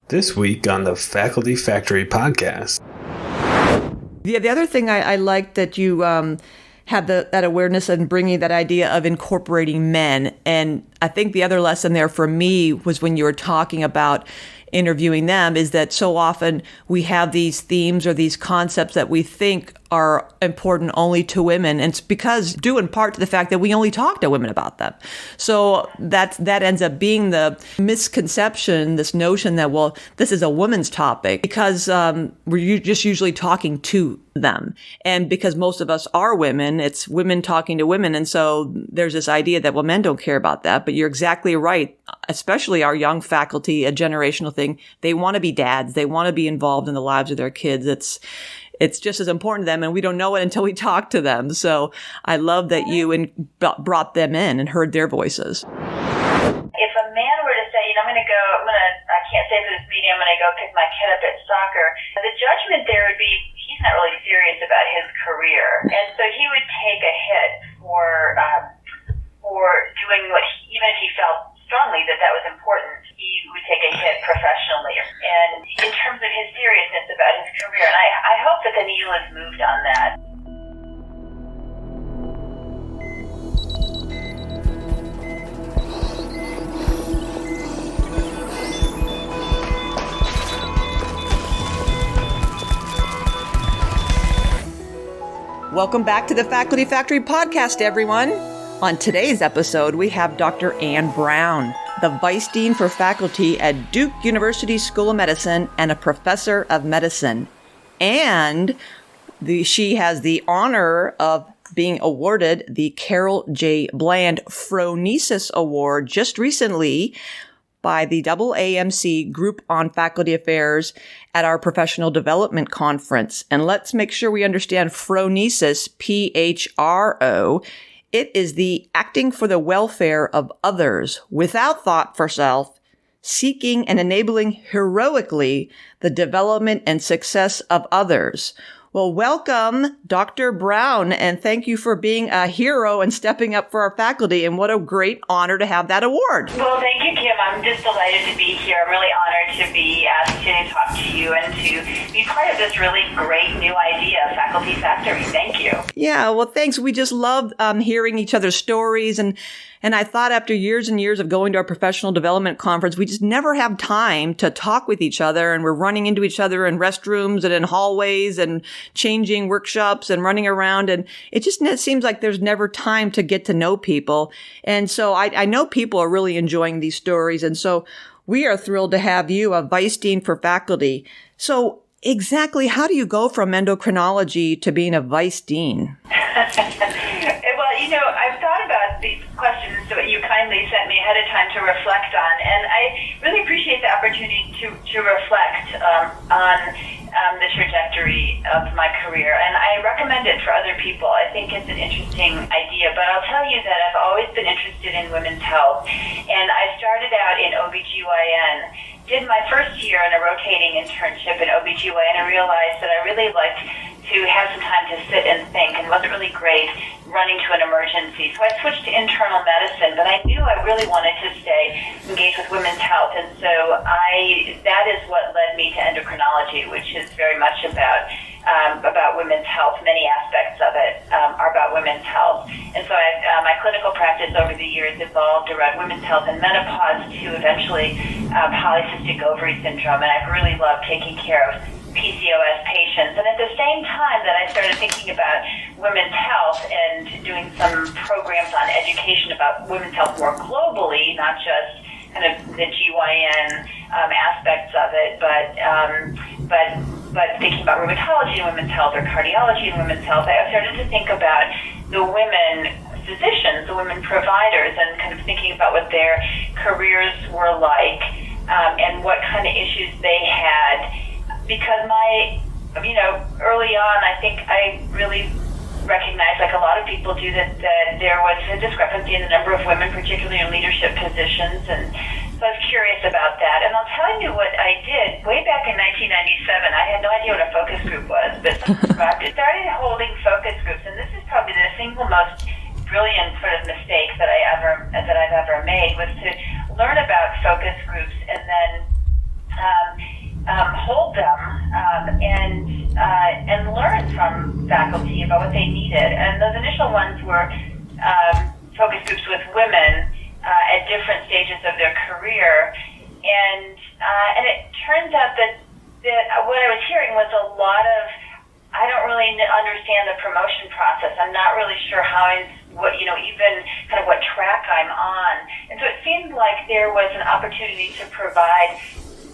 This week on the Faculty Factory podcast. The other thing I like that you have that awareness and bringing that idea of incorporating men. And I think the other lesson there for me was when you were talking about interviewing them is that so often we have these themes or these concepts that we think are important only to women. And it's because due in part to the fact that we only talk to women about them. So that ends up being the misconception, this notion that, well, this is a woman's topic because we're just usually talking to them. And because most of us are women, it's women talking to women. And so there's this idea that, well, men don't care about that. But you're exactly right. Especially our young faculty, a generational thing. They want to be dads. They want to be involved in the lives of their kids. It's just as important to them, and we don't know it until we talk to them. So I love that you brought them in and heard their voices. If a man were to say, I can't stay for this meeting, I'm going to go pick my kid up at soccer, the judgment there would be, he's not really serious about his career. And so he would take a hit for doing what, even if he felt strongly that was important, he would take a hit professionally. And in terms of his seriousness about his career, and I hope that the needle has moved on that. Welcome back to the Faculty Factory podcast, everyone. On today's episode, we have Dr. Ann Brown, the Vice Dean for Faculty at Duke University School of Medicine and a Professor of Medicine. And she has the honor of being awarded the Carol J. Bland Phronesis Award just recently by the AAMC Group on Faculty Affairs at our Professional Development Conference. And let's make sure we understand phronesis, P-H-R-O. It is the acting for the welfare of others without thought for self, seeking and enabling heroically the development and success of others. Well, welcome, Dr. Brown, and thank you for being a hero and stepping up for our faculty. And what a great honor to have that award. Well, thank you, Kim. I'm just delighted to be here. I'm really honored to be asked to talk to you and to be part of this really great new idea, Faculty Factory. Thank you. Yeah, well, thanks. We just love hearing each other's stories. And I thought after years and years of going to our professional development conference, we just never have time to talk with each other. And we're running into each other in restrooms and in hallways and changing workshops and running around. And it seems like there's never time to get to know people. And so I know people are really enjoying these stories. And so we are thrilled to have you, a Vice Dean for Faculty. So exactly how do you go from endocrinology to being a Vice Dean? Well, I've thought about these questions that you kindly sent me ahead of time to reflect on, and I really appreciate the opportunity to reflect on the trajectory of my career, and I recommend it for other people. I think it's an interesting idea, but I'll tell you that I've always been interested in women's health, and I started out in OBGYN, did my first year in a rotating internship in OBGYN, and realized that I really liked to have some time to sit and think, and wasn't really great running to an emergency. So I switched to internal medicine, but I knew I really wanted to stay engaged with women's health, and so that is what led me to endocrinology, which is very much about women's health. Many aspects of it are about women's health. And so my clinical practice over the years evolved around women's health and menopause to eventually polycystic ovary syndrome, and I've really loved taking care of PCOS patients. And at the same time that I started thinking about women's health and doing some programs on education about women's health more globally, not just kind of the GYN aspects of it, but thinking about rheumatology and women's health or cardiology and women's health, I started to think about the women physicians, the women providers, and kind of thinking about what their careers were like and what kind of issues they had. Because early on, I think I really recognized, like a lot of people do, that there was a discrepancy in the number of women, particularly in leadership positions, and so I was curious about that. And I'll tell you what I did way back in 1997. I had no idea what a focus group was, but I started holding focus groups, and this is probably the single most brilliant sort of mistake that I've ever made, was to learn about focus groups and then faculty about what they needed. And those initial ones were focus groups with women at different stages of their career. And it turns out that what I was hearing was a lot of, I don't really understand the promotion process. I'm not really sure even kind of what track I'm on. And so it seemed like there was an opportunity to provide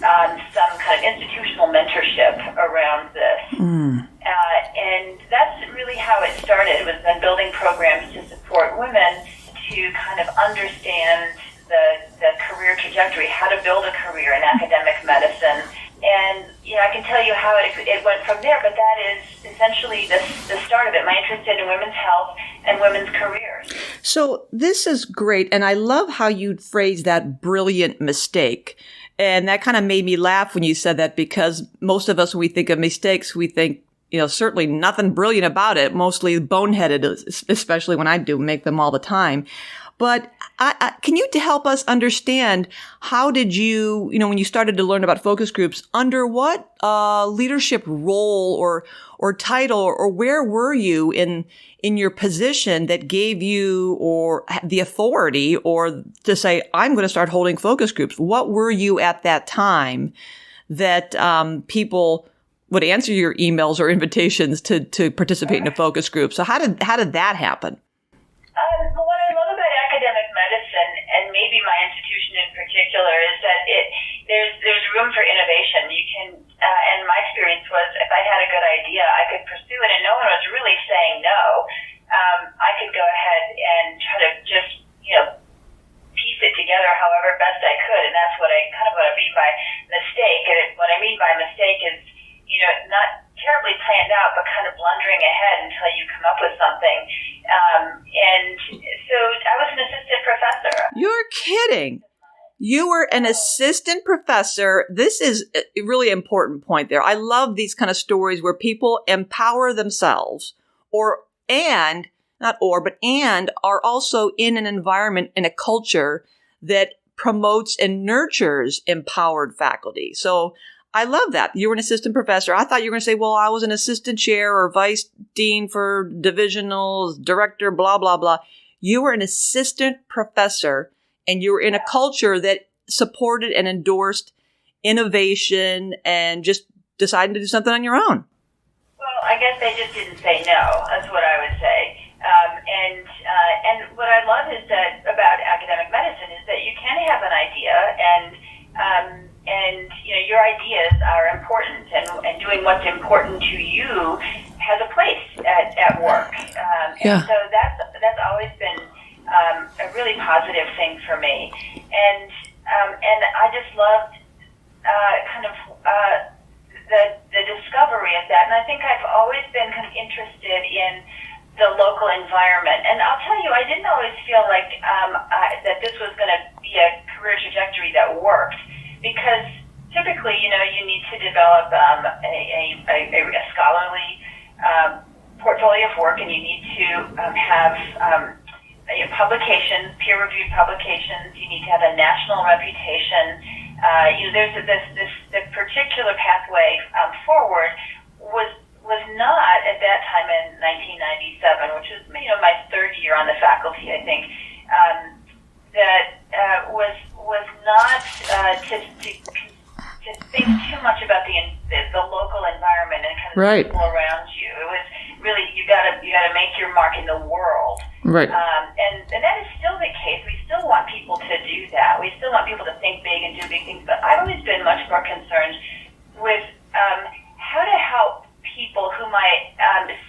some kind of institutional mentorship around this. And that's really how it started, was then building programs to support women to kind of understand the career trajectory, how to build a career in academic medicine. And, I can tell you how it went from there, but that is essentially the start of it, my interest in women's health and women's careers. So this is great, and I love how you phrased that brilliant mistake. And that kind of made me laugh when you said that, because most of us, when we think of mistakes, we think, certainly nothing brilliant about it, mostly boneheaded, especially when I do make them all the time. But can you help us understand, how did you, when you started to learn about focus groups, under what leadership role or title, or where were you in your position that gave you or the authority or to say, I'm going to start holding focus groups? What were you at that time that people would answer your emails or invitations to participate in a focus group? So how did that happen? What I love about academic medicine, and maybe my institution in particular, is that there's room for innovation. You can, and my experience was, if I had a good idea, I could pursue it, and no one was really saying no. I could go ahead and try to just, piece it together however best I could, and that's what I mean by mistake. And what I mean by mistake is, not terribly planned out, but kind of blundering ahead until you come up with something. And so I was an assistant professor. You're kidding. You were an assistant professor. This is a really important point there. I love these kind of stories where people empower themselves and are also in an environment, in a culture that promotes and nurtures empowered faculty. So I love that. You were an assistant professor. I thought you were going to say, well, I was an assistant chair or vice dean for divisional director, blah, blah, blah. You were an assistant professor, and you were in a culture that supported and endorsed innovation and just decided to do something on your own. Well, I guess they just didn't say no. That's what I would say. And what I love is that about academic medicine is that you can have an idea, and your ideas are important, and doing what's important to you has a place at work. And so that's always been a really positive thing for me. And I just loved the discovery of that. And I think I've always been kind of interested in the local environment. And I'll tell you, I didn't always feel like that this was going to be a career trajectory that worked, because typically, you need to develop a scholarly portfolio of work, and you need to have publications, peer-reviewed publications. You need to have a national reputation. There's this particular pathway forward was not at that time in 1997, which was my third year on the faculty, I think. That was not to think too much about the local environment and kind of the people around you. It was really, you gotta make your mark in the world. Right. And that is still the case. We still want people to do that. We still want people to think big and do big things. But I've always been much more concerned with how to help people who might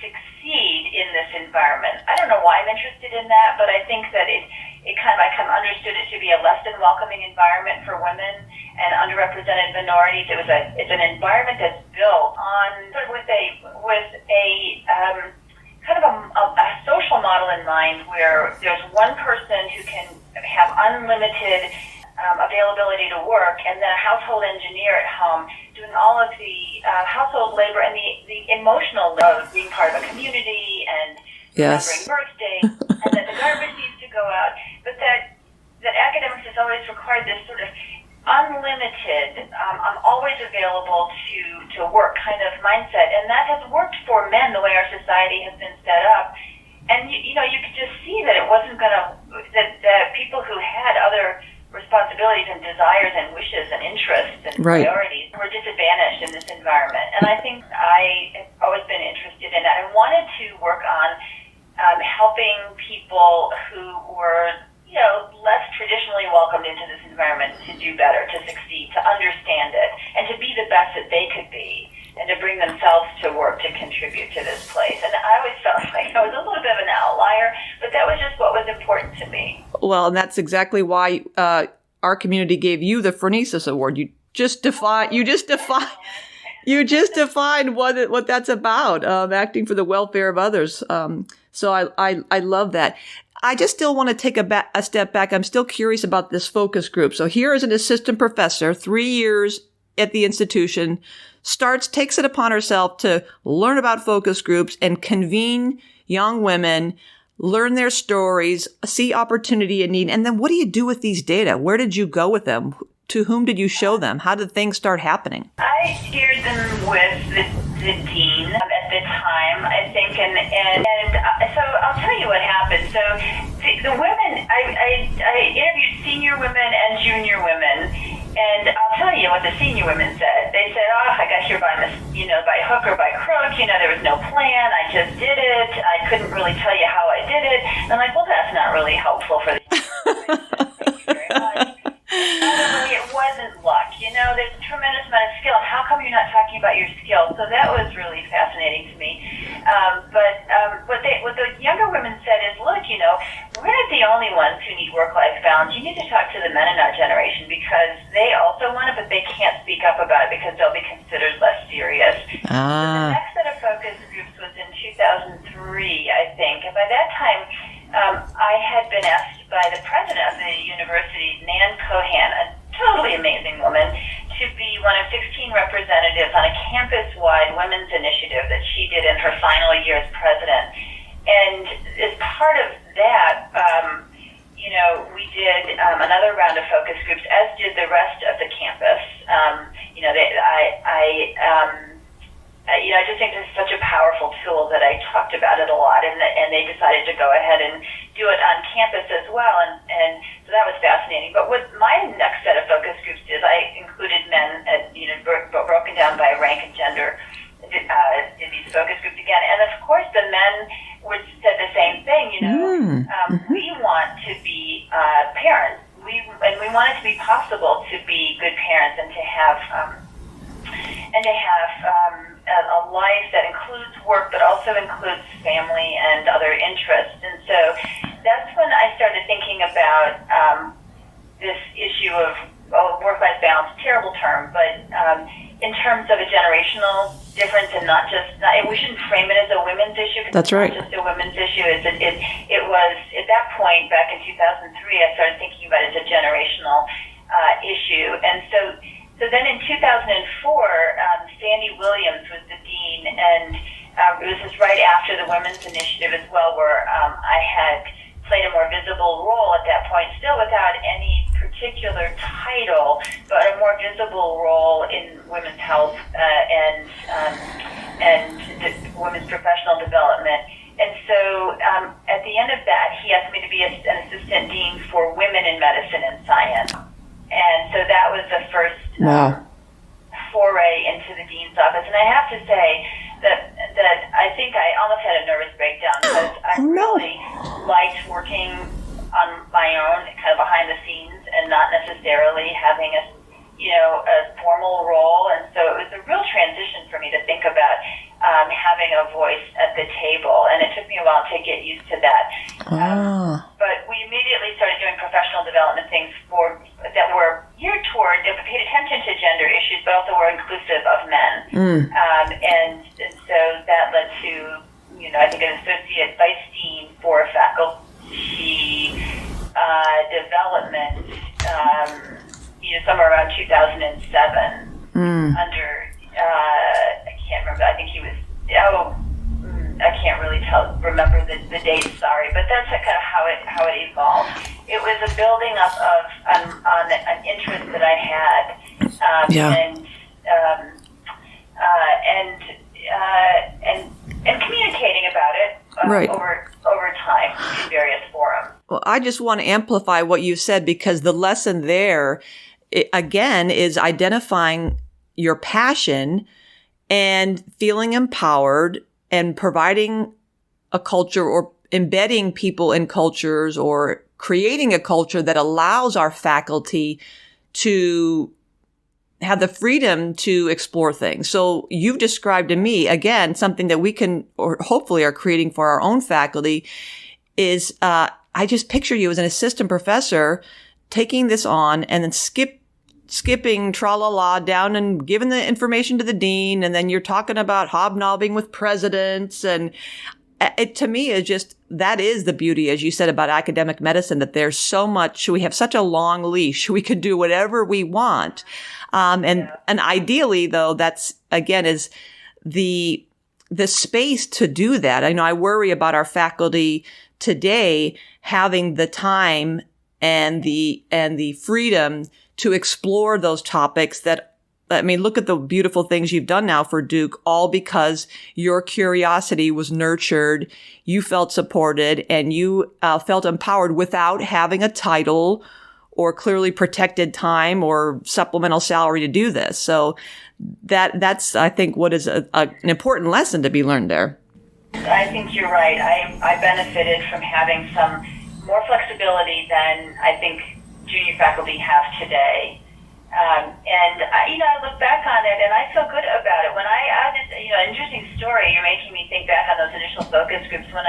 succeed in this environment. I don't know why I'm interested in that, but I think that I kind of understood it to be a less than welcoming environment for women and underrepresented minorities. It's an environment that's built on sort of with a kind of a social model in mind, where there's one person who can have unlimited availability to work, and then a household engineer at home doing all of the household labor and the emotional load, being part of a community and remembering birthdays, and then the garbage needs to go out. But that academics has always required this sort of unlimited, I'm always available to work kind of mindset. And that has worked for men the way our society has been set up. And, you could just see that it wasn't going to, that people who had other responsibilities and desires and wishes and interests and priorities were disadvantaged in this environment. And I think I have always been interested in that. I wanted to work on helping people who were, less traditionally welcomed into this environment to do better, to succeed, to understand it, and to be the best that they could be, and to bring themselves to work to contribute to this place. And I always felt like I was a little bit of an outlier, but that was just what was important to me. Well, and that's exactly why our community gave you the Phronesis Award. You just defined what that's about, acting for the welfare of others. So I love that. I just still want to take a step back. I'm still curious about this focus group. So here is an assistant professor, 3 years at the institution, takes it upon herself to learn about focus groups and convene young women, learn their stories, see opportunity and need. And then what do you do with these data? Where did you go with them? To whom did you show them? How did things start happening? I shared them with the dean at the time, I think, and so I'll tell you what happened. So the women, I interviewed senior women and junior women, and I'll tell you what the senior women said. They said, I got here by hook or by crook. There was no plan. I just did it. I couldn't really tell you how I did it. And I'm like, well, that's not really helpful for the Thank you very much. It wasn't luck. There's a tremendous amount of skill. How come you're not talking about your skills? So that was really fascinating to me. But what the younger women said is, look, we're not the only ones who need work-life balance. You need to talk to the men in our generation because they also want it, but they can't speak up about it because they'll be considered less serious. So the next set of focus groups was in 2003, I think. And by that time, I had been asked by the president of the university, Nan Cohan, a totally amazing woman, to be one of 16 representatives on a campus-wide women's initiative that she did in her final year as president. And as part of that, we did another round of focus groups, as did the rest of the campus. I just think this is such a powerful tool that I talked about it a lot, and they decided to go ahead and do it on campus as well, and so that was fascinating. But what my next set of focus groups did, I included men, broken down by rank and gender, did these focus groups again, and of course the men said the same thing. We want to be parents, and we want it to be possible to be good parents and to have a life that includes work but also includes family and other interests. And so that's when I started thinking about this issue of work-life balance, terrible term, but in terms of a generational difference and we shouldn't frame it as a women's issue. That's right. It's not just a women's issue. It was, at that point, back in 2003, I started thinking about it as a generational issue. And so then in 2004, Sandy Williams was the dean, and it was just right after the Women's Initiative as well, where I had played a more visible role at that point, still without any particular title, but a more visible role in women's health and women's professional development. And so at the end of that, he asked me to be an assistant dean for women in medicine and science. And so that was the first foray into the dean's office. And I have to say that I think I almost had a nervous breakdown because I really liked working on my own, kind of behind the scenes, and not necessarily having a formal role. And so it was a real transition for me to think about having a voice at the table. And it took me a while to get used to that. But we immediately started doing professional development things that were geared toward, paid attention to gender issues, but also were inclusive of men. And so that led to, I think an associate vice dean for faculty development, somewhere around 2007 under, I can't remember, I think he was, I can't really remember the date, sorry, but that's kind of how it evolved. it was a building up of on an interest that I had, and communicating about it over time in various forums. Well, I just want to amplify what you said, because the lesson there, again, is identifying your passion and feeling empowered and providing a culture or embedding people in cultures or creating a culture that allows our faculty to have the freedom to explore things. So you've described to me, again, something that we can, or hopefully are creating for our own faculty is, I just picture you as an assistant professor taking this on and then skipping tra-la-la down and giving the information to the dean. And then you're talking about hobnobbing with presidents. And it, to me, is just, that is the beauty, as you said, about academic medicine, that there's so much, we have such a long leash. We can do whatever we want. And ideally, though, that's, again, is the space to do that. I know I worry about our faculty today having the time and the freedom to explore those topics that, I mean, look at the beautiful things you've done now for Duke, all because your curiosity was nurtured, you felt supported, and you felt empowered without having a title or clearly protected time or supplemental salary to do this. So that's, I think, what is an important lesson to be learned there. I think you're right. I benefited from having some more flexibility than I think junior faculty have today. And I look back on it and I feel good about it. When I did, an interesting story, you're making me think back on those initial focus groups when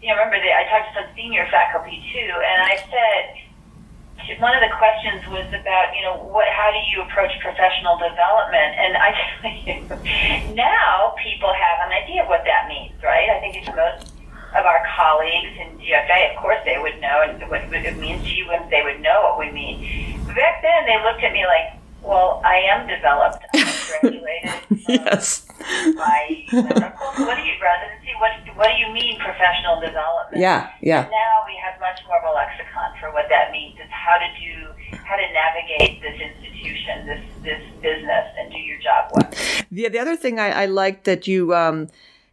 remember I talked to some senior faculty too, and I said, one of the questions was about, how do you approach professional development? And I tell you, now people have an idea of what that means, right? I think it's most of our colleagues in GFA, of course, they would know and what it means to you, and they would know what we mean. Back then, they looked at me like, well, I am developed. I'm graduated yes. by medical. What do you, residency? What do you mean professional development? Yeah. And now we have much more of a lexicon for what that means. It's how to navigate this institution, this business, and do your job well. The other thing I like that you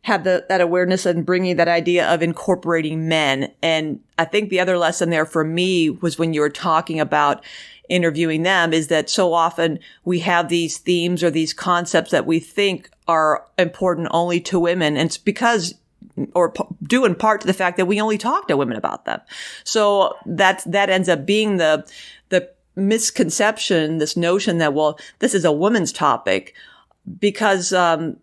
had that awareness and bringing that idea of incorporating men. And I think the other lesson there for me was when you were talking about interviewing them, is that so often we have these themes or these concepts that we think are important only to women. And it's because, or due in part to the fact that we only talk to women about them. So that ends up being the misconception, this notion that, well, this is a woman's topic, because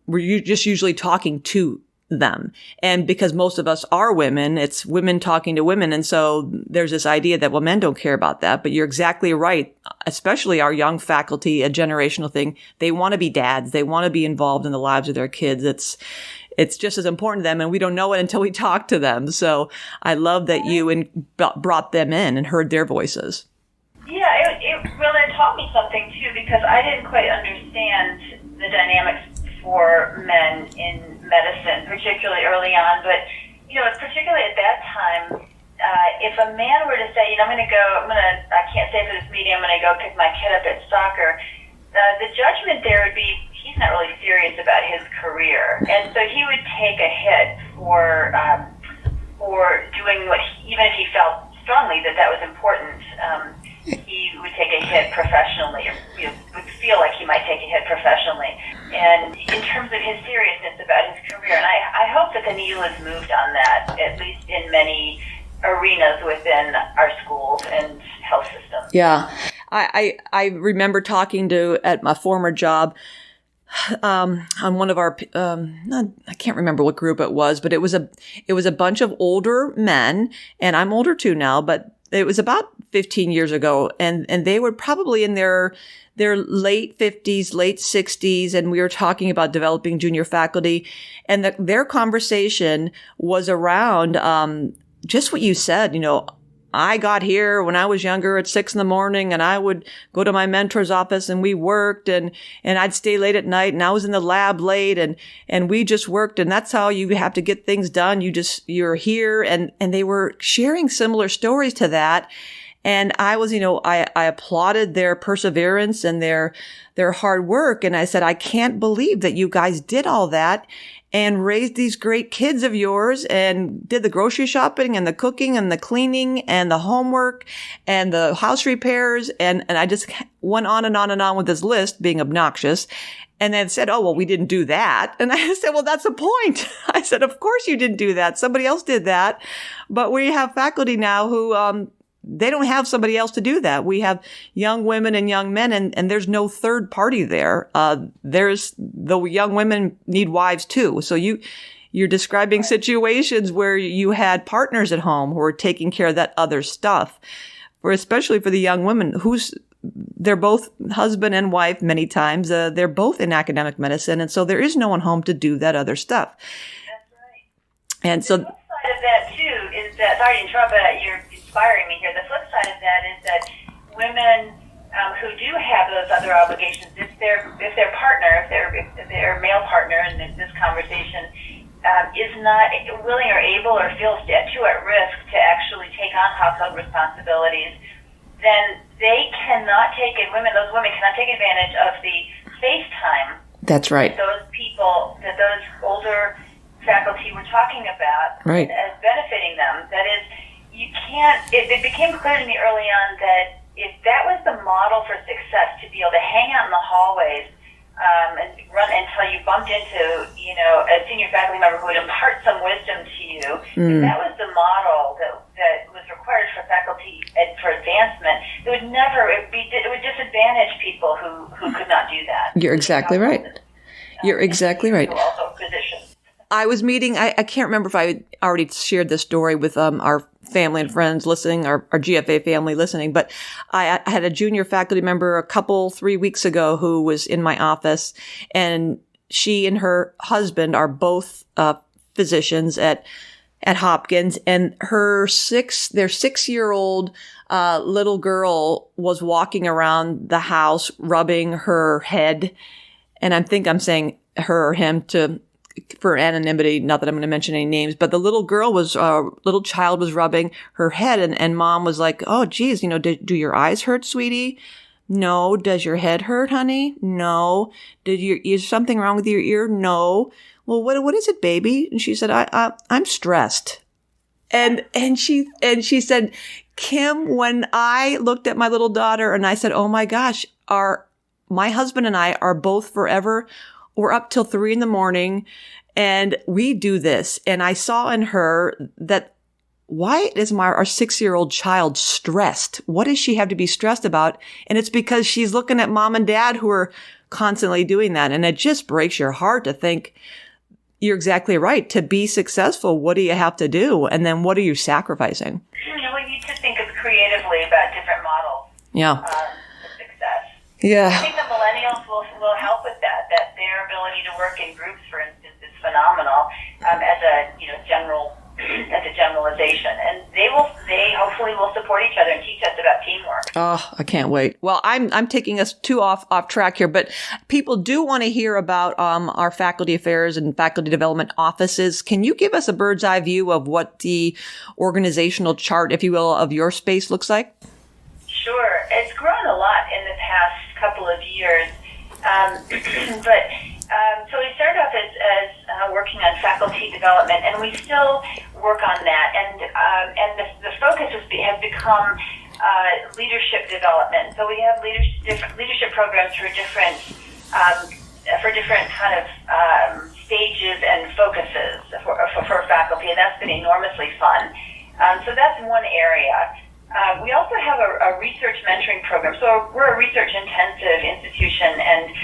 we're just usually talking to them. And because most of us are women, it's women talking to women. And so there's this idea that, well, men don't care about that. But you're exactly right. Especially our young faculty, a generational thing. They want to be dads. They want to be involved in the lives of their kids. It's just as important to them, and we don't know it until we talk to them. So I love that you brought them in and heard their voices. Yeah, it taught me something too, because I didn't quite understand the dynamics for men in medicine, particularly early on. But, particularly at that time, if a man were to say, I can't stay for this meeting, I'm going to go pick my kid up at soccer, the judgment there would be, he's not really serious about his career. And so he would take a hit for doing even if he felt strongly that was important, he would take a hit professionally, or would feel like he might take a hit professionally. And in terms of his seriousness about his career, and I hope that the needle has moved on that, at least in many arenas within our schools and health systems. Yeah. I remember talking at my former job, on one of our, I can't remember what group it was, but it was a bunch of older men, and I'm older too now, but it was about 15 years ago, and they were probably in their late 50s, late 60s, and we were talking about developing junior faculty, and their conversation was around just what you said. I got here when I was younger at 6 a.m, and I would go to my mentor's office and we worked, and I'd stay late at night, and I was in the lab late, and we just worked, and that's how you have to get things done. You're here. And they were sharing similar stories to that. And I was, I applauded their perseverance and their hard work. And I said, I can't believe that you guys did all that and raised these great kids of yours and did the grocery shopping and the cooking and the cleaning and the homework and the house repairs. And I just went on and on and on with this list, being obnoxious. And then said, oh, well, we didn't do that. And I said, well, that's the point. I said, of course you didn't do that. Somebody else did that. But we have faculty now who, they don't have somebody else to do that. We have young women and young men, and there's no third party there. There's the young women need wives too. So you're describing situations where you had partners at home who were taking care of that other stuff, or especially for the young women they're both husband and wife many times. They're both in academic medicine. And so there is no one home to do that other stuff. That's right. And so the flip side of that too is that, sorry to interrupt, but you're inspiring me here. The flip side of that is that women who do have those other obligations, if their partner, if their male partner in this conversation is not willing or able or feels too at risk to actually take on household responsibilities, then those women cannot take advantage of the face time. That's right. Those people, that those older faculty were talking about, right, as benefiting them. That is, you can't. It became clear to me early on that if that was the model for success, to be able to hang out in the hallways and run until you bumped into, a senior faculty member who would impart some wisdom to you, if that was the model that was required for faculty and for advancement, it would disadvantage people who could not do that. You're exactly right. You're exactly right. Also physicians. I was meeting, I can't remember if I already shared this story with our family and friends listening, our GFA family listening, but I had a junior faculty member 3 weeks ago who was in my office, and she and her husband are both physicians at Hopkins, and their 6-year-old little girl was walking around the house rubbing her head, and I'm saying her or him for anonymity, not that I'm going to mention any names, but the little child was rubbing her head, and mom was like, oh, geez, do your eyes hurt, sweetie? No. Does your head hurt, honey? No. Is something wrong with your ear? No. Well, what is it, baby? And she said, I'm stressed. And she said, Kim, when I looked at my little daughter and I said, oh my gosh, my husband and I are both forever. We're up till 3 a.m. and we do this. And I saw in her that, why is our 6-year-old child stressed? What does she have to be stressed about? And it's because she's looking at mom and dad who are constantly doing that. And it just breaks your heart to think, you're exactly right. To be successful, what do you have to do? And then what are you sacrificing? We need to think creatively about different models. Yeah. Of success. Yeah. I think the millennials will help with that their ability to work in groups, for instance, is phenomenal as a generalization. And they hopefully will support each other and teach us about teamwork. Oh, I can't wait. Well, I'm taking us too off track here, but people do want to hear about our faculty affairs and faculty development offices. Can you give us a bird's eye view of what the organizational chart, if you will, of your space looks like? Sure. It's grown a lot in the past couple of years. So we started off as working on faculty development, and we still work on that. And the focus has become leadership development. So we have different leadership programs for different kind of stages and focuses for faculty, and that's been enormously fun. So that's one area. We also have a research mentoring program. So we're a research-intensive institution, and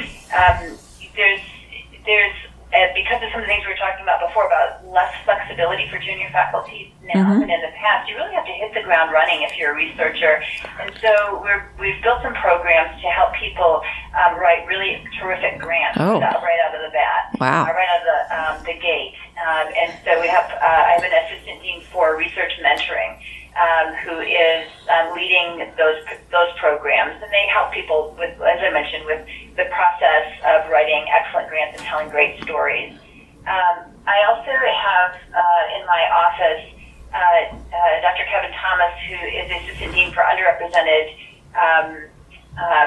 there's because of some of the things we were talking about before about less flexibility for junior faculty now than in the past, you really have to hit the ground running if you're a researcher. And so we've built some programs to help people write really terrific grants right out of the bat, right out of the gate. And so we have I have an assistant dean for research mentoring who is leading those programs, and they help people with, as I mentioned, with the process of writing excellent grants and telling great stories. I also have in my office Dr. Kevin Thomas, who is the Assistant Dean for Underrepresented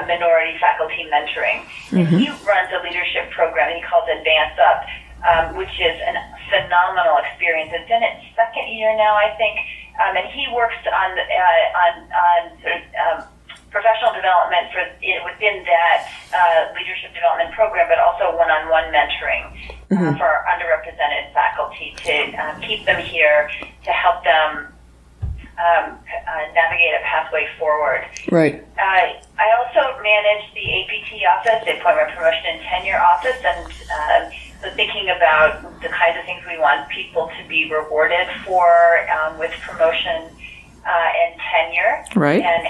Minority Faculty Mentoring. And he runs a leadership program, and he calls Advance Up, which is a phenomenal experience. It's in its second year now, I think, and he works on sort of professional development within that leadership development program, but also one-on-one mentoring for our underrepresented faculty to keep them here, to help them navigate a pathway forward. Right. I also manage the ABT Office, the Appointment, Promotion, and Tenure Office, and so thinking about the kinds of things we want people to be rewarded for with promotion and tenure. Right. And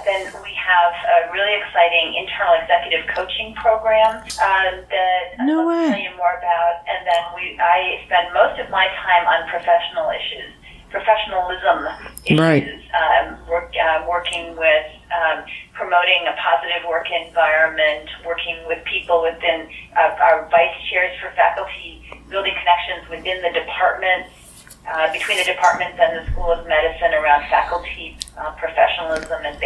then we have a really exciting internal executive coaching program that No way. I'll tell you more about. And then I spend most of my time on professionalism issues. Right. Working with promoting a positive work environment, working with people within our vice chairs for faculty, building connections within the departments, between the departments and the School of Medicine around faculty professionalism and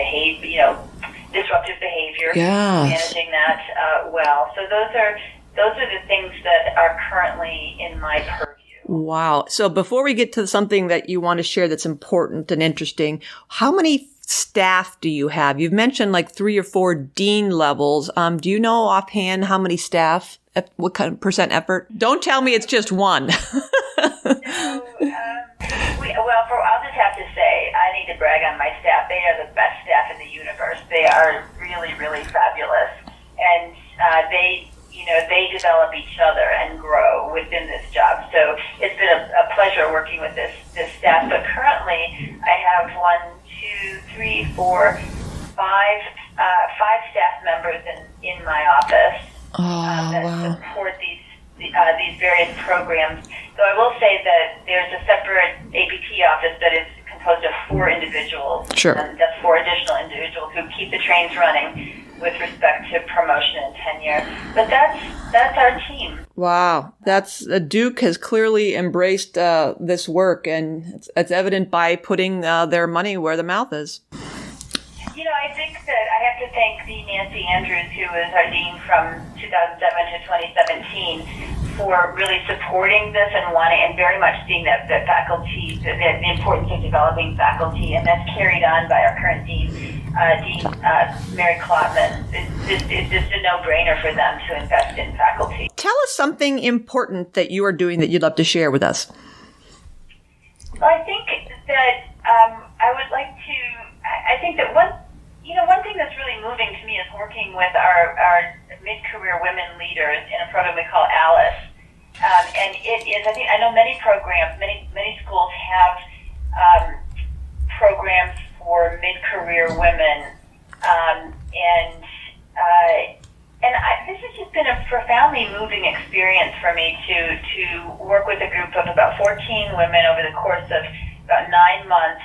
disruptive behavior, managing that well. So those are the things that are currently in my purview. Wow. So before we get to something that you want to share that's important and interesting, how many staff do you have? You've mentioned like 3 or 4 dean levels. Do you know offhand how many staff, what kind of percent effort? Don't tell me it's just one. I'll just have to say, I need to brag on my staff. They are the best staff in the universe. They are really, really fabulous. And they develop each other and grow within this job. So it's been a pleasure working with this staff. But currently, I have 5 staff members in my office that support these various programs. So I will say that there's a separate ABT office that is composed of 4 individuals. Sure. And that's 4 additional individuals who keep the trains running with respect to promotion and tenure. But that's our team. Wow. Duke has clearly embraced this work, and it's evident by putting their money where the mouth is. I think that I have to thank Dean Nancy Andrews, who was our dean from 2007 to 2017, for really supporting this and very much seeing that faculty, the importance of developing faculty, and that's carried on by our current dean, Mary Klotman. It's just a no-brainer for them to invest in faculty. Tell us something important that you are doing that you'd love to share with us. Well, I think that I think that one thing that's really moving to me is working with our mid-career women leaders in a program we call Alice. And it is, I know many programs, many schools have programs for mid-career women. This has just been a profoundly moving experience for me to work with a group of about 14 women over the course of about 9 months,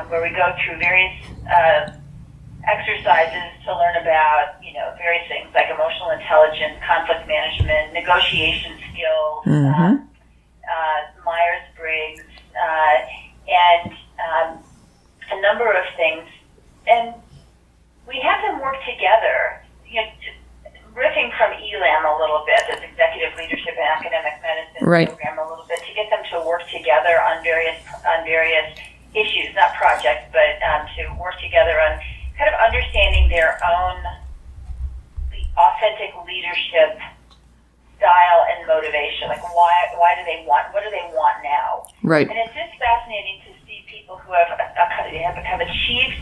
where we go through various exercises to learn about, various things like emotional intelligence, conflict management, negotiation skills, Myers-Briggs, and a number of things. And we have them work together, riffing from ELAM a little bit, this Executive Leadership and Academic Medicine program a little bit, to get them to work together on various issues, not projects, but to work together on kind of understanding their own authentic leadership style and motivation. Like what do they want now? Right. And it's just fascinating to see people who have achieved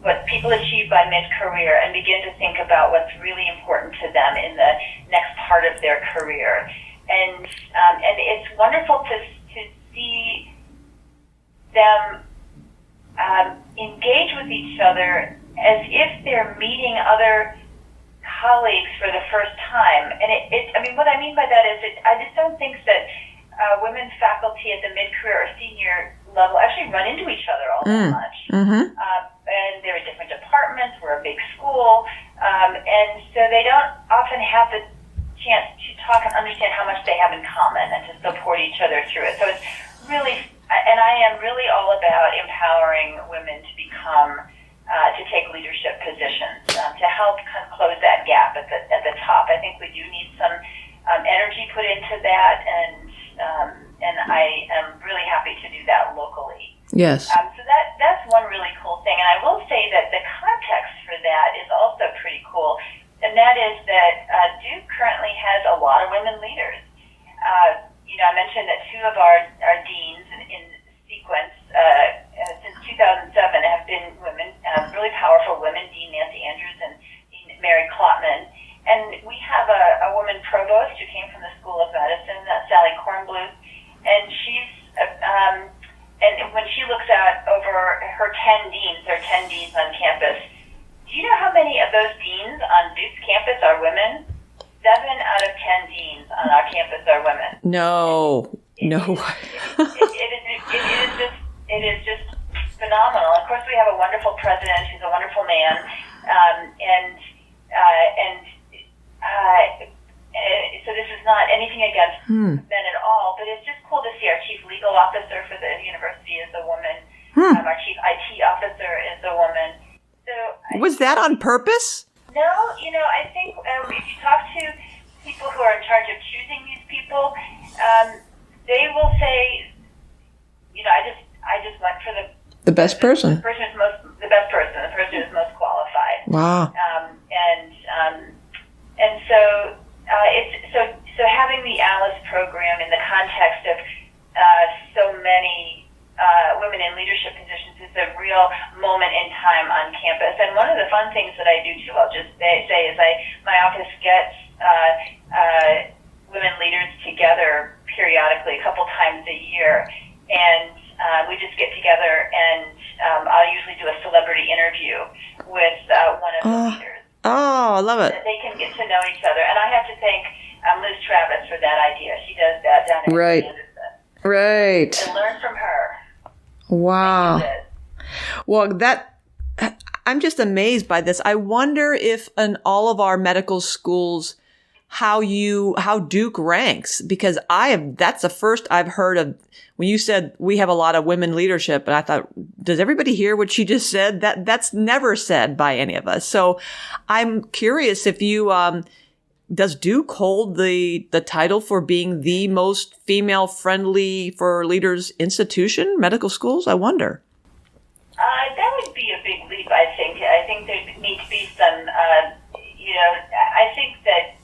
what people achieve by mid-career and begin to think about what's really important to them in the next part of their career. And it's wonderful to see them engage with each other as if they're meeting other colleagues for the first time. And what I mean by that is I just don't think that women faculty at the mid-career or senior level actually run into each other all that much. And they're in different departments. We're a big school. And so they don't often have the chance to talk and understand how much they have in common and to support each other through it. So it's really, and I am really all about empowering women to become, to take leadership positions, to help kind of close that gap at the top. I think we do need some energy put into that, and I am really happy to do that locally. Yes. So that's one really cool thing. And I will say that the context for that is also pretty cool. And that is that Duke currently has a lot of women leaders. I mentioned that two of our deans in sequence since 2007 have been women, really powerful women, Dean Nancy Andrews and Dean Mary Klotman. And we have a woman provost who came from the School of Medicine, Sally Kornbluth, and she's and when she looks out over her 10 deans on campus, do you know how many of those deans on Duke's campus are women? 7 out of 10 deans on our campus are women. No. It is just phenomenal. Of course, we have a wonderful president who's a wonderful man, so this is not anything against men at all, but it's just cool to see our chief legal officer for the university is a woman. Our chief IT officer is a woman. So Was that on purpose? No, I think if you talk to people who are in charge of choosing these people, they will say, I just went for The best person. the person who's most qualified. Wow. And so so having the ALICE program in the context of so many women in leadership positions is a real moment in time on campus. And one of the fun things that I do too, I'll just say, is my office gets women leaders together periodically, a couple times a year, and we just get together and I'll usually do a celebrity interview with one of the leaders. Oh, I love it. They can get to know each other. And I have to thank Liz Travis for that idea. She does that down at Anderson. Right. And learn from her. Wow. Well, I'm just amazed by this. I wonder if in all of our medical schools, how Duke ranks, because that's the first I've heard of. When you said we have a lot of women leadership, and I thought, does everybody hear what she just said? That's never said by any of us. So I'm curious if you, does Duke hold the title for being the most female friendly for leaders institution, medical schools? I wonder. That would be a big leap, I think. I think there needs to be some, I think that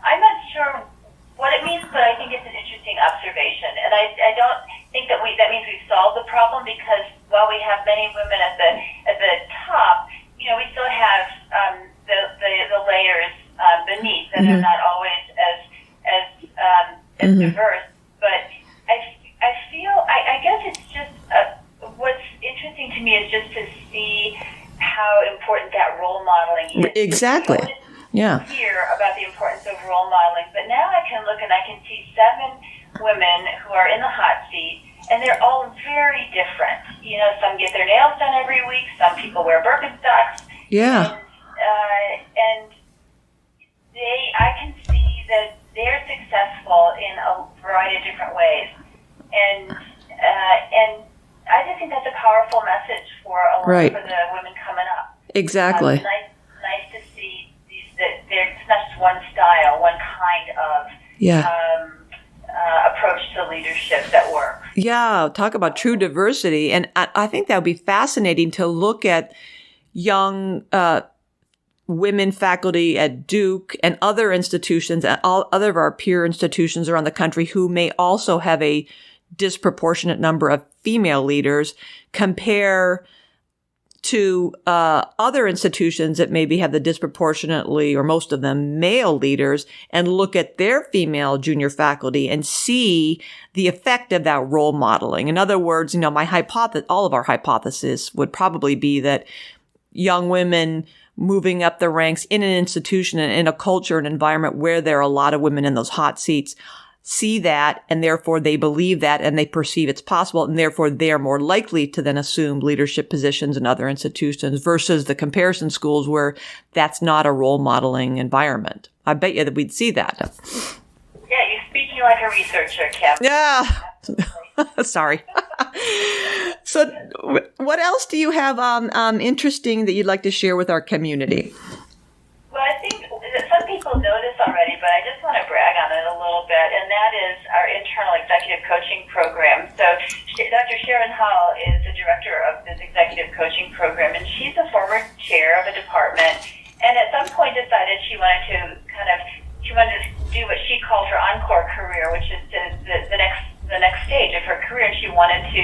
I'm not sure what it means, but I think it's an interesting observation. And I don't think that means we've solved the problem, because while we have many women at the top, we still have the layers beneath that are not always as diverse. But I feel I guess it's just what's interesting to me is just to see how important that role modeling is. Exactly. Yeah. Hear about the importance of role modeling, but now I can look and I can see 7 women who are in the hot seat, and they're all very different. Some get their nails done every week. Some people wear Birkenstocks. Yeah. And I can see that they're successful in a variety of different ways, and I just think that's a powerful message for for the women coming up. Exactly. Nice to see that there's not just one style, one kind of approach to leadership that works. Yeah, talk about true diversity. And I think that would be fascinating to look at young women faculty at Duke and other institutions, and all other of our peer institutions around the country who may also have a disproportionate number of female leaders, compare to other institutions that maybe have the disproportionately, or most of them, male leaders, and look at their female junior faculty and see the effect of that role modeling. In other words, all of our hypothesis would probably be that young women moving up the ranks in an institution and in a culture and environment where there are a lot of women in those hot seats see that, and therefore they believe that, and they perceive it's possible, and therefore they're more likely to then assume leadership positions in other institutions versus the comparison schools where that's not a role modeling environment. I bet you that we'd see that. Yeah, you're speaking like a researcher, Kim. Yeah. Sorry. So what else do you have interesting that you'd like to share with our community? Well, I think that some people know this already, but I just want to brag on it a little bit, and that is our internal executive coaching program. So Dr. Sharon Hall is the director of this executive coaching program, and she's a former chair of a department, and at some point decided she wanted to do what she called her encore career, which is the next stage of her career, and she wanted to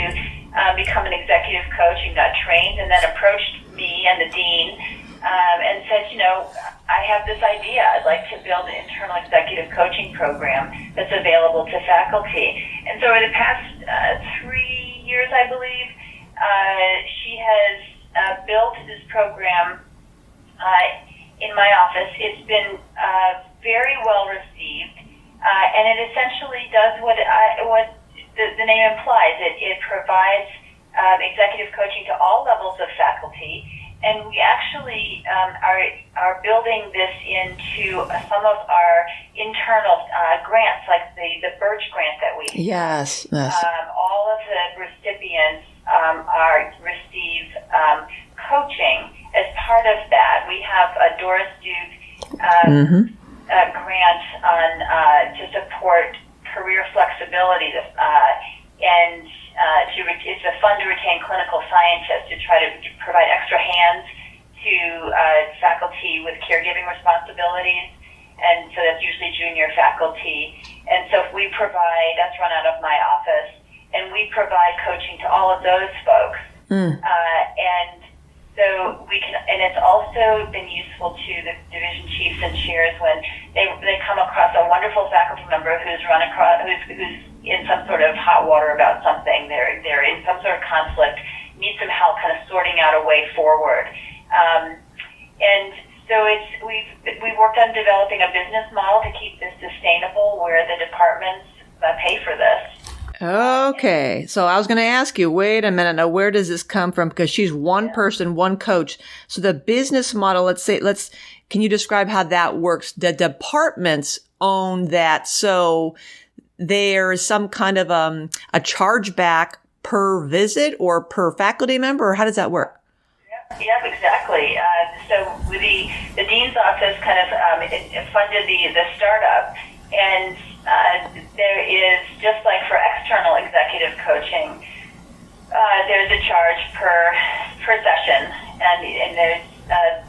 become an executive coach and got trained, and then approached me and the dean and said, I have this idea. I'd like to build an internal executive coaching program that's available to faculty. And so over the past 3 years, I believe, she has built this program in my office. It's been very well received, and it essentially does what the name implies. It provides executive coaching to all levels of faculty. And we actually are building this into some of our internal grants, like the Birch grant that we have. Yes. All of the recipients receive coaching as part of that. We have a Doris Duke grant to support career flexibility, and it's a fund to retain clinical scientists to try to provide extra hands to faculty with caregiving responsibilities, and so that's usually junior faculty. And so that's run out of my office, and we provide coaching to all of those folks. And so and it's also been useful to the division chiefs and chairs when they come across a wonderful faculty member who's in some sort of hot water about something. They're in some sort of conflict, need some help kind of sorting out a way forward. And so we've worked on developing a business model to keep this sustainable where the departments pay for this. Okay. So I was going to ask you, wait a minute. Now, where does this come from? Because she's one person, one coach. So the business model, can you describe how that works? The departments own that. So there's some kind of a chargeback per visit or per faculty member, or how does that work? Yep, exactly. So the dean's office kind of funded the startup, and there is, just like for external executive coaching, there's a charge per session, and there are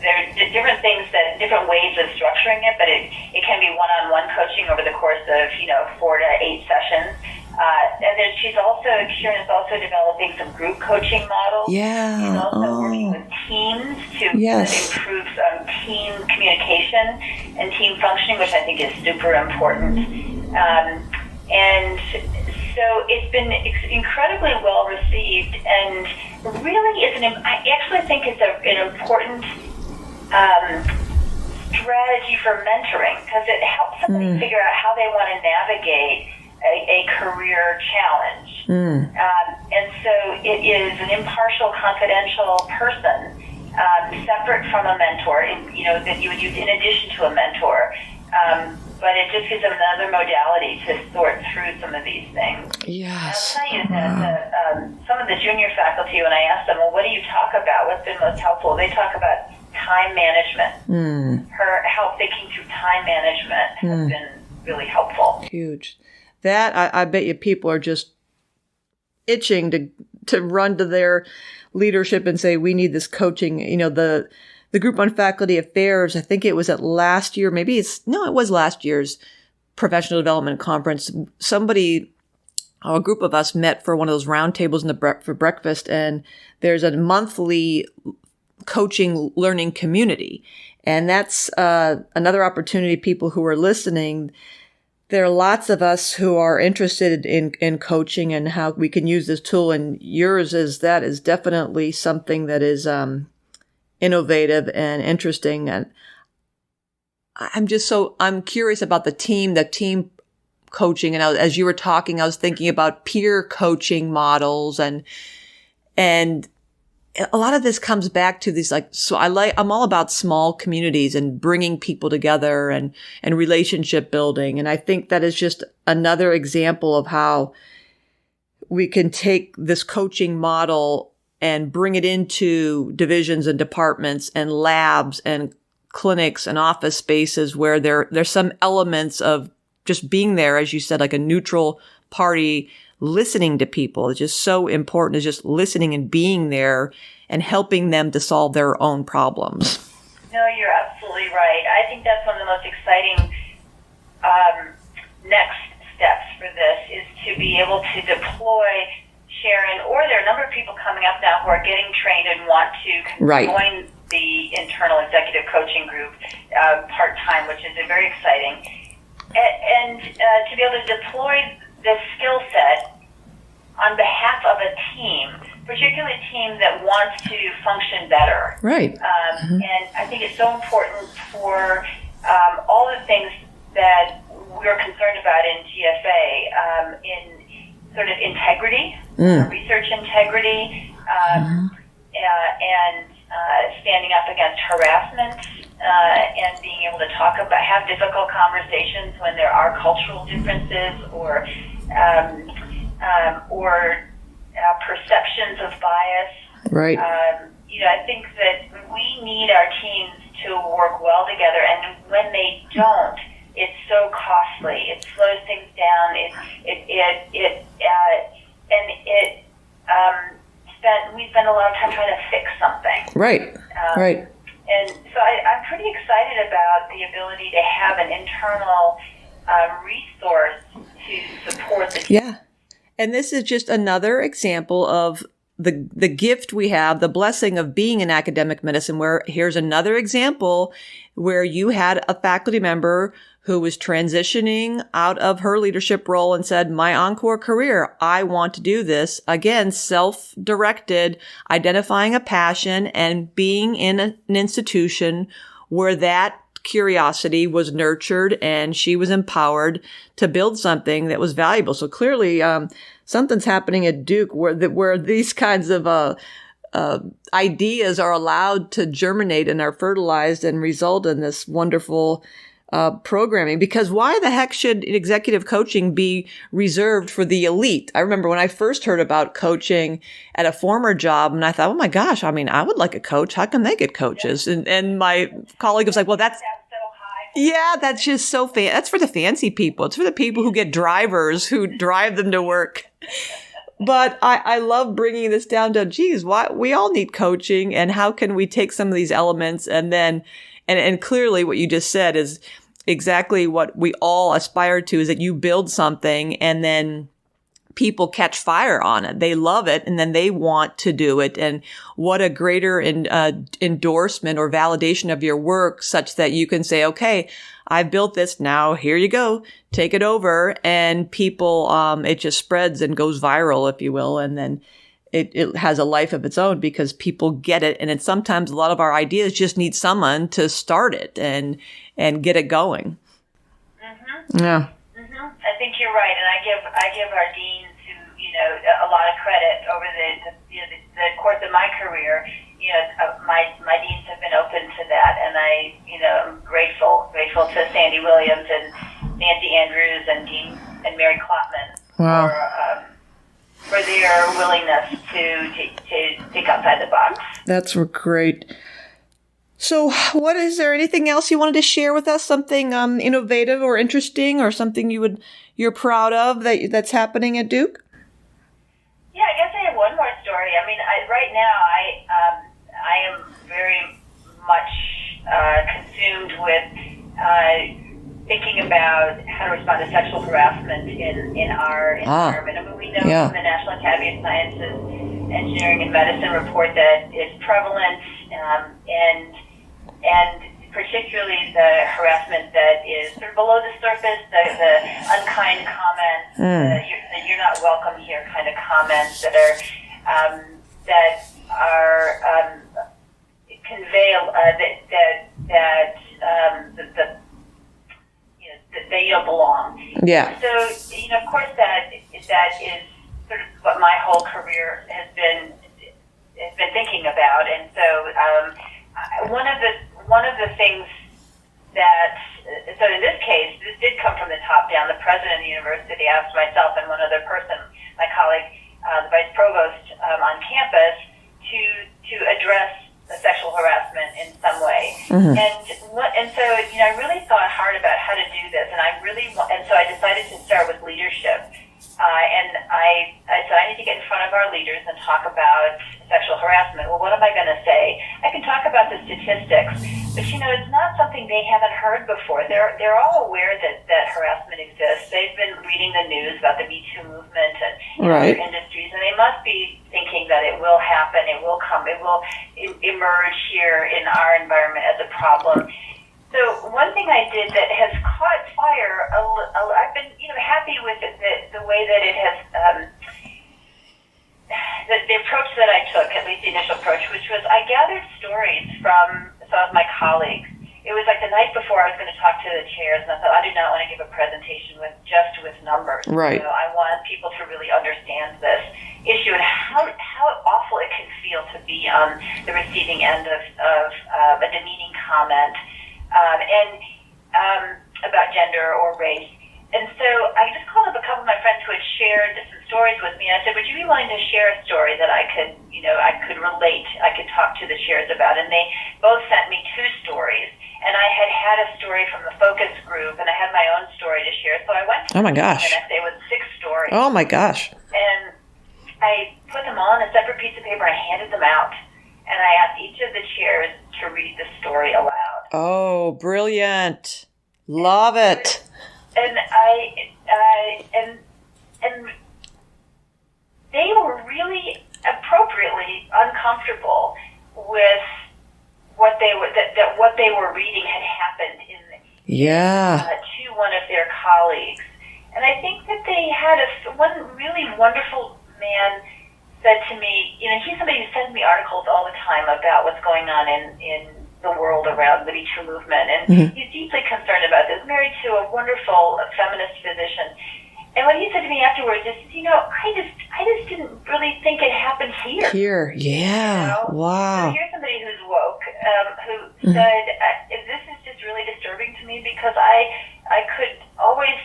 different things, different ways of structuring it, but it can be one-on-one coaching over the course of 4 to 8 sessions. And then Sharon is also developing some group coaching models. Yeah. She's also working with teams to improve team communication and team functioning, which I think is super important. And so it's been incredibly well received, and really I actually think it's an important strategy for mentoring, because it helps somebody figure out how they want to navigate a career challenge. And so it is an impartial, confidential person, separate from a mentor, that you would use in addition to a mentor. But it just gives them another modality to sort through some of these things. Yes. And I'll tell you that some of the junior faculty, when I ask them, well, what do you talk about? What's been most helpful? They talk about time management. Her help thinking through time management has been really helpful. Huge. That, I bet you people are just itching to run to their leadership and say, we need this coaching. The group on faculty affairs, I think it was at last year, it was last year's professional development conference. A group of us met for one of those roundtables for breakfast, and there's a monthly coaching learning community. And that's another opportunity, people who are listening. There are lots of us who are interested in coaching and how we can use this tool, and yours is definitely something that is innovative and interesting. And I'm curious about the team coaching. And as you were talking, I was thinking about peer coaching models, and a lot of this comes back to these, I'm all about small communities and bringing people together and relationship building. And I think that is just another example of how we can take this coaching model and bring it into divisions and departments and labs and clinics and office spaces where there's some elements of just being there, as you said, like a neutral party, listening to people. It's just so important, is just listening and being there and helping them to solve their own problems. No, you're absolutely right. I think that's one of the most exciting next steps for this, is to be able to deploy Sharon, or there are a number of people coming up now who are getting trained and want to join the internal executive coaching group part-time, which is very exciting. And to be able to deploy this skill set on behalf of a team, particularly a team that wants to function better. Right. And I think it's so important for all the things that we're concerned about in GFA, in sort of integrity, research integrity, and standing up against harassment, and being able to talk about, have difficult conversations when there are cultural differences or perceptions of bias. Right. I think that we need our teams to work well together, and when they don't, it's so costly. It slows things down. We spend a lot of time trying to fix something. Right. Right. And so I'm pretty excited about the ability to have an internal resource to support the team. Yeah. And this is just another example of the gift we have, the blessing of being in academic medicine, where here's another example where you had a faculty member who was transitioning out of her leadership role and said, my encore career, I want to do this. Again, self-directed, identifying a passion and being in an institution where that curiosity was nurtured and she was empowered to build something that was valuable. So clearly, something's happening at Duke where these kinds of ideas are allowed to germinate and are fertilized and result in this wonderful programming. Because why the heck should executive coaching be reserved for the elite? I remember when I first heard about coaching at a former job, and I thought, oh my gosh, I mean, I would like a coach. How come they get coaches? And my colleague was like, well, that's just so that's for the fancy people. It's for the people who get drivers who drive them to work. But I love bringing this down to, geez, why we all need coaching, and how can we take some of these elements and then, and clearly what you just said is exactly what we all aspire to, is that you build something and then people catch fire on it. They love it and then they want to do it. And what a greater endorsement or validation of your work, such that you can say, okay, I've built this, now here you go, take it over. And people, it just spreads and goes viral, if you will. And then it has a life of its own because people get it. And it's sometimes a lot of our ideas just need someone to start it and get it going. Mm-hmm. Yeah. Mm-hmm. I think you're right. And I give our deans a lot of credit over the course of my career. My deans have been open to that, and I'm grateful to Sandy Williams and Nancy Andrews and Dean and Mary Klopman. Wow. For their willingness to think outside the box. That's great. So is there anything else you wanted to share with us? Something innovative or interesting, or something you're proud of that's happening at Duke? Yeah, I guess I have one more story. I mean, right now I am very much consumed with thinking about how to respond to sexual harassment in our environment. I mean, we know from the National Academy of Sciences, Engineering, and Medicine report that it's prevalent, and particularly the harassment that is sort of below the surface, the unkind comments, the "you're not welcome here" kind of comments that are convey that you don't belong. Yeah. So of course that is sort of what my whole career has been thinking about, and so one of the things that, so in this case, this did come from the top down. The president of the university asked myself and one other person, my colleague, the vice provost on campus, to address the sexual harassment in some way. Mm-hmm. And so, I really thought hard about how to do this, and so I decided to start with leadership. And I said, I need to get in front of our leaders and talk about sexual harassment. Well, what am I going to say? I can talk about the statistics, but it's not something they haven't heard before. They're all aware that harassment exists. They've been reading the news about the Me Too movement and other industries, and they must be thinking that it will happen, it will come, it will emerge here in our environment as a problem. So one thing I did that has caught fire, I've been happy with it, the way that it has, the approach that I took, at least the initial approach, which was I gathered stories from some of my colleagues. It was like the night before I was going to talk to the chairs, and I thought, I do not want to give a presentation with numbers. Right. I want people to really understand this issue and how awful it can feel to be on the receiving end of a demeaning comment. About gender or race. And so I just called up a couple of my friends who had shared some stories with me. And I said, would you be willing to share a story that I could relate, I could talk to the chairs about? And they both sent me 2 stories. And I had a story from the focus group, and I had my own story to share. So I went to an essay with 6 stories. Oh, my gosh. And I put them all on a separate piece of paper and handed them out. And I asked each of the chairs to read the story aloud. Oh, brilliant. Love it. And and they were really appropriately uncomfortable with what they were reading had happened to one of their colleagues. And I think that they had one really wonderful man said to me, he's somebody who sends me articles all the time about what's going on in the world around the Me Too movement, and he's deeply concerned about this, married to a wonderful feminist physician. And what he said to me afterwards is, I just didn't really think it happened here. Yeah. Wow. So here's somebody who's woke, who said, this is just really disturbing to me because I could always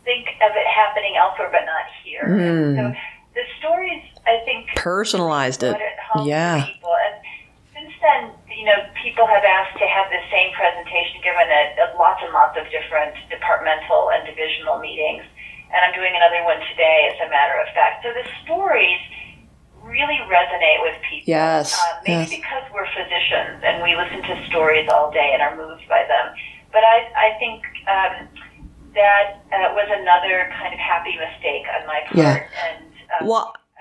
think of it happening elsewhere, but not here. So the stories, I think, personalized it. Yeah. People. And since then, people have asked to have the same presentation given at lots and lots of different departmental and divisional meetings. And I'm doing another one today, as a matter of fact. So the stories really resonate with people. Yes. Maybe because we're physicians and we listen to stories all day and are moved by them. But I think that was another kind of happy mistake on my part. Yeah. And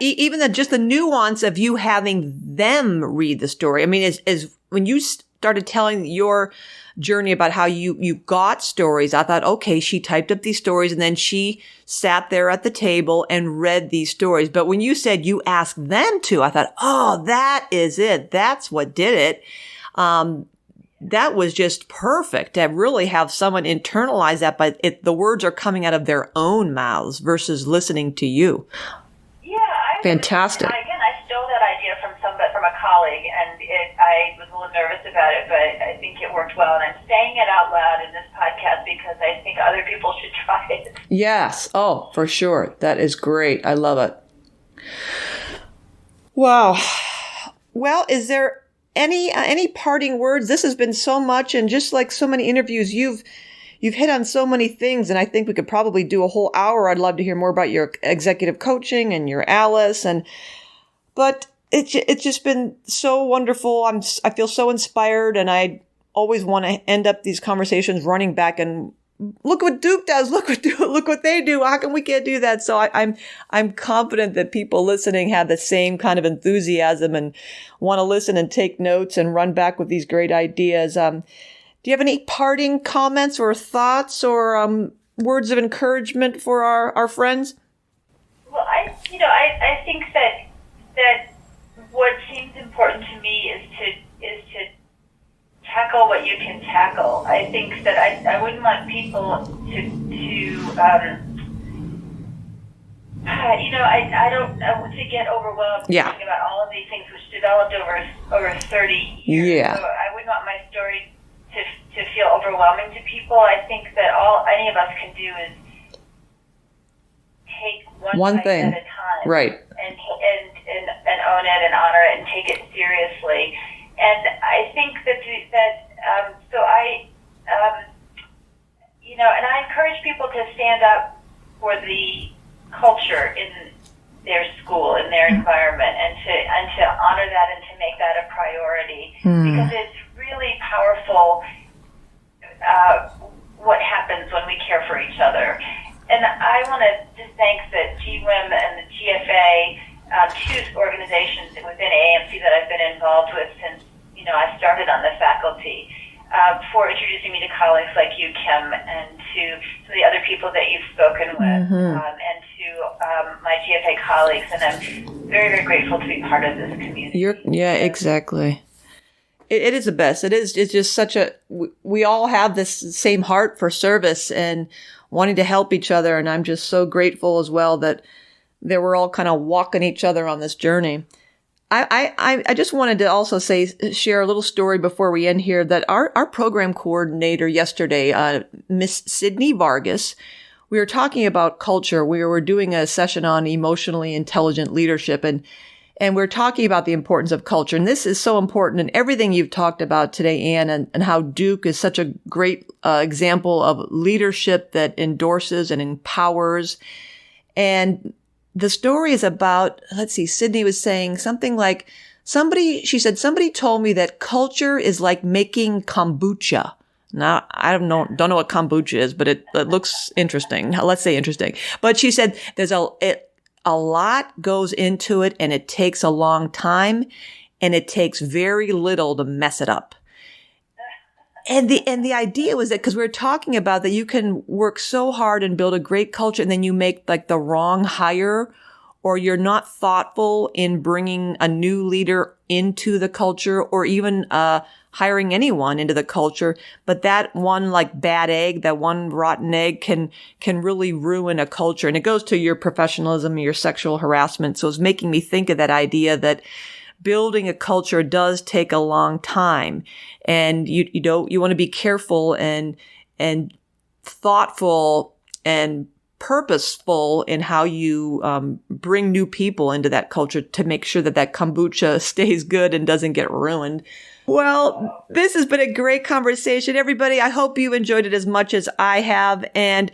even just the nuance of you having them read the story. I mean, is when you started telling your journey about how you got stories, I thought, okay, she typed up these stories and then she sat there at the table and read these stories. But when you said you asked them to, I thought, oh, that is it. That's what did it. That was just perfect to really have someone internalize that, but the words are coming out of their own mouths versus listening to you. Fantastic. Again, I stole that idea from a colleague, and I was a little nervous about it, but I think it worked well. And I'm saying it out loud in this podcast because I think other people should try it. Yes. Oh, for sure. That is great. I love it. Wow. Well, is there any parting words? This has been so much, and just like so many interviews, you've hit on so many things, and I think we could probably do a whole hour. I'd love to hear more about your executive coaching and your Alice, but it's just been so wonderful. I feel so inspired, and I always want to end up these conversations running back and look what Duke does. Look what they do. How come we can't do that? So I'm confident that people listening have the same kind of enthusiasm and want to listen and take notes and run back with these great ideas. Do you have any parting comments or thoughts or words of encouragement for our friends? Well, I think that what seems important to me is to tackle what you can tackle. I think that I wouldn't want people to get overwhelmed thinking about all of these things which developed over 30 years. Yeah. So I wouldn't want my story to feel overwhelming to people. I think that all any of us can do is take one thing at a time. Right. And own it and honor it and take it seriously. And I think so I, and I encourage people to stand up for the culture in their school, in their environment, and to honor that and to make that a priority, because it's really powerful what happens when we care for each other. And I want to just thank the GWIM and the GFA, two organizations within AAMC that I've been involved with since I started on the faculty, for introducing me to colleagues like you, Kim, and to some of the other people that you've spoken with, and to my GFA colleagues. And I'm very, very grateful to be part of this community. Exactly. It is the best. It's just we all have this same heart for service and wanting to help each other. And I'm just so grateful as well that we're all kind of walking each other on this journey. I just wanted to also share a little story before we end here, that our program coordinator yesterday, Miss Sydney Vargas, we were talking about culture. We were doing a session on emotionally intelligent leadership, and we're talking about the importance of culture. And this is so important in everything you've talked about today, Anne, and how Duke is such a great example of leadership that endorses and empowers. And the story is about, Sydney was saying something like, somebody told me that culture is like making kombucha. Now, I don't know what kombucha is, but it looks interesting. Let's say interesting. But she said there's a lot goes into it, and it takes a long time, and it takes very little to mess it up. And the idea was that, because we were talking about that, you can work so hard and build a great culture, and then you make like the wrong hire, or you're not thoughtful in bringing a new leader into the culture, or even hiring anyone into the culture. But that one like bad egg, that one rotten egg can really ruin a culture. And it goes to your professionalism and your sexual harassment. So it's making me think of that idea that building a culture does take a long time, and you want to be careful and thoughtful and purposeful in how you bring new people into that culture to make sure that kombucha stays good and doesn't get ruined. Well, this has been a great conversation, everybody. I hope you enjoyed it as much as I have, and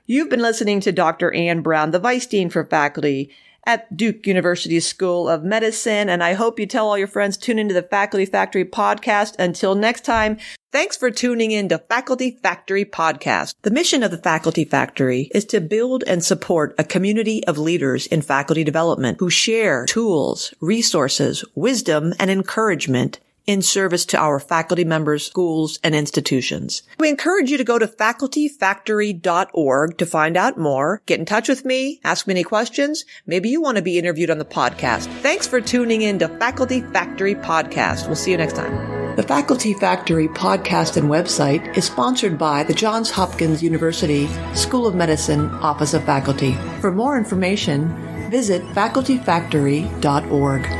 you've been listening to Dr. Anne Brown, the Vice Dean for Faculty at Duke University School of Medicine. And I hope you tell all your friends, tune into the Faculty Factory podcast. Until next time, thanks for tuning in to Faculty Factory Podcast. The mission of the Faculty Factory is to build and support a community of leaders in faculty development who share tools, resources, wisdom, and encouragement in service to our faculty members, schools, and institutions. We encourage you to go to facultyfactory.org to find out more. Get in touch with me, ask me any questions. Maybe you want to be interviewed on the podcast. Thanks for tuning in to Faculty Factory Podcast. We'll see you next time. The Faculty Factory podcast and website is sponsored by the Johns Hopkins University School of Medicine Office of Faculty. For more information, visit facultyfactory.org.